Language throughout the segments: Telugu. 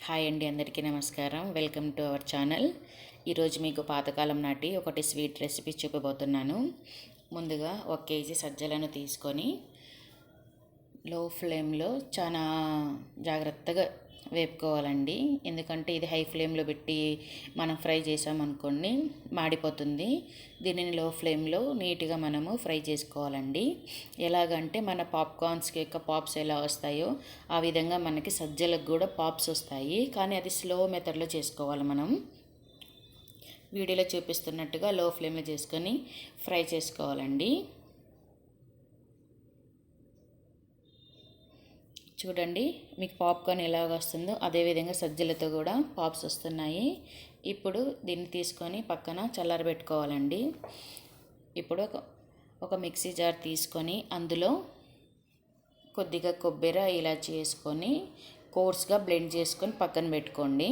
హాయ్ అండి, అందరికీ నమస్కారం. Welcome to our channel. ఈరోజు మీకు పాతకాలం నాటి ఒకటి స్వీట్ రెసిపీ చూపబోతున్నాను. ముందుగా 1 కేజీ సజ్జలను తీసుకొని లో ఫ్లేమ్లో చాలా జాగ్రత్తగా వేపుకోవాలండి. ఎందుకంటే ఇది హై ఫ్లేమ్లో పెట్టి మనం ఫ్రై చేసామనుకోండి మాడిపోతుంది. దీనిని లో ఫ్లేమ్లో నీట్గా మనము ఫ్రై చేసుకోవాలండి. ఎలాగంటే మన పాప్కార్న్స్కి యొక్క పాప్స్ ఎలా వస్తాయో ఆ విధంగా మనకి సజ్జలకు కూడా పాప్స్ వస్తాయి. కానీ అది స్లో మెథడ్లో చేసుకోవాలి. మనం వీడియోలో చూపిస్తున్నట్టుగా లో ఫ్లేమ్లో చేసుకొని ఫ్రై చేసుకోవాలండి. చూడండి, మీకు పాప్కార్న్ ఎలాగ వస్తుందో అదేవిధంగా సజ్జలతో కూడా పాప్స్ వస్తున్నాయి. ఇప్పుడు దీన్ని తీసుకొని పక్కన చల్లారబెట్టుకోవాలండి. ఇప్పుడు ఒక మిక్సీ జార్ తీసుకొని అందులో కొద్దిగా కొబ్బరి ఇలాచి వేసుకొని కోర్స్గా బ్లెండ్ చేసుకొని పక్కన పెట్టుకోండి.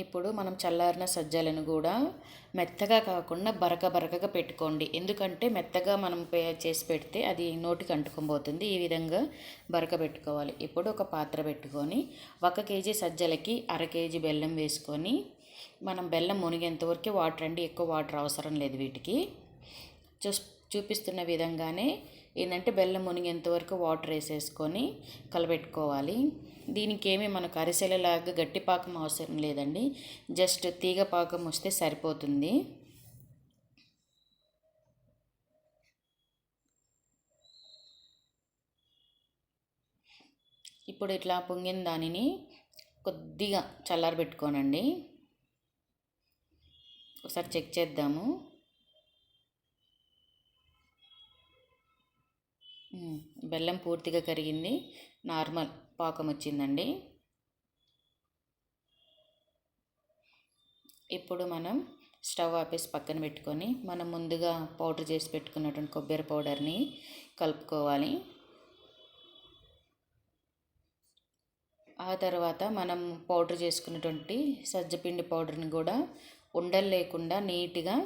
ఇప్పుడు మనం చల్లారిన సజ్జలను కూడా మెత్తగా కాకుండా బరకగా పెట్టుకోండి. ఎందుకంటే మెత్తగా మనం చేసి పెడితే అది నోటికి అంటుకోబోతుంది. ఈ విధంగా బరక పెట్టుకోవాలి. ఇప్పుడు ఒక పాత్ర పెట్టుకొని 1 కేజీ సజ్జలకి 1/2 కేజీ బెల్లం వేసుకొని మనం బెల్లం మునిగేంతవరకు వాటర్ అండి, ఎక్కువ వాటర్ అవసరం లేదు వీటికి. చూపిస్తున్న విధంగానే ఏంటంటే బెల్లం మునిగేంతవరకు వాటర్ వేసేసుకొని కలబెట్టుకోవాలి. దీనికి ఏమీ మనకు అరిసెలలాగా గట్టి పాకం అవసరం లేదండి, జస్ట్ తీగ పాకం వస్తే సరిపోతుంది. ఇప్పుడు ఇట్లా పొంగిన దానిని కొద్దిగా చల్లారబెట్టుకోనండి. ఒకసారి చెక్ చేద్దాము. బెల్లం పూర్తిగా కరిగింది, నార్మల్ పాకం వచ్చిందండి. ఇప్పుడు మనం స్టవ్ ఆపేసి పక్కన పెట్టుకొని మనం ముందుగా పౌడర్ చేసి పెట్టుకున్నటువంటి కొబ్బరి పౌడర్ని కలుపుకోవాలి. ఆ తర్వాత మనం పౌడర్ చేసుకున్నటువంటి సజ్జపిండి పౌడర్ని కూడా ఉండలు లేకుండా నీట్గా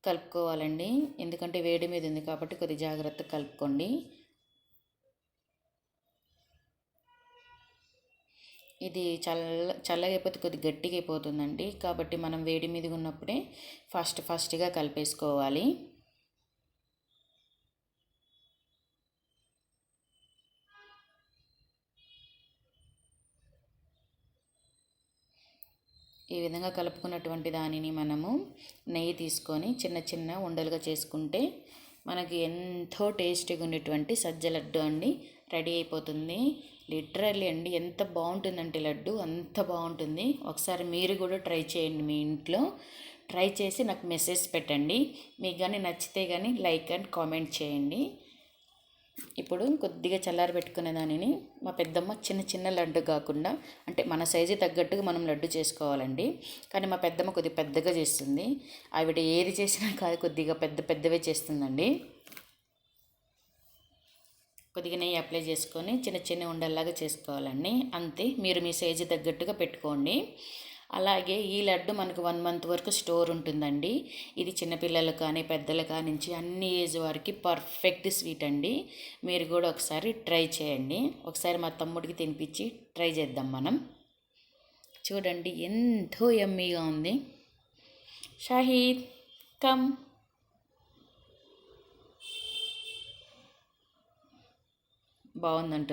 కలుపుకోవాలండి. ఎందుకంటే వేడి మీద ఉంది కాబట్టి కొద్ది జాగ్రత్తగా కలుపుకోండి. ఇది చల్లగా అయిపోతే కొద్దిగా గట్టిగా అయిపోతుందండి. కాబట్టి మనం వేడి మీద ఉన్నప్పుడే ఫాస్ట్గా కలిపేసుకోవాలి. ఈ విధంగా కలుపుకున్నటువంటి దానిని మనము నెయ్యి తీసుకొని చిన్న ఉండలుగా చేసుకుంటే మనకి ఎంతో టేస్టీగా ఉండేటువంటి సజ్జ లడ్డు అండి రెడీ అయిపోతుంది. లిటరల్లీ అండి, ఎంత బాగుంటుందంటే లడ్డు అంత బాగుంటుంది. ఒకసారి మీరు కూడా ట్రై చేయండి. మీ ఇంట్లో ట్రై చేసి నాకు మెసేజ్ పెట్టండి. మీకు కానీ నచ్చితే కానీ లైక్ అండ్ కామెంట్ చేయండి. ఇప్పుడు కొద్దిగా చల్లారి పెట్టుకునే దానిని మా పెద్దమ్మ చిన్న లడ్డు కాకుండా, అంటే మన సైజు తగ్గట్టుగా మనం లడ్డు చేసుకోవాలండి. కానీ మా పెద్దమ్మ కొద్దిగా పెద్దగా చేస్తుంది. ఆవిడ ఏది చేసినా కాదు, కొద్దిగా పెద్దవే చేస్తుందండి. కొద్దిగా నెయ్యి అప్లై చేసుకొని చిన్న ఉండల్లాగా చేసుకోవాలండి. అంతే, మీరు మీ సైజు తగ్గట్టుగా పెట్టుకోండి. అలాగే ఈ లడ్డు మనకు 1 మంత్ వరకు స్టోర్ ఉంటుందండి. ఇది చిన్నపిల్లలు కానీ పెద్దలు కానించి అన్ని ఏజ్ వారికి పర్ఫెక్ట్ స్వీట్ అండి. మీరు కూడా ఒకసారి ట్రై చేయండి. ఒకసారి మా తమ్ముడికి తినిపించి ట్రై చేద్దాం మనం. చూడండి, ఎంతో యమ్మీగా ఉంది. షాహిద్, కమ్. బాగుందంట.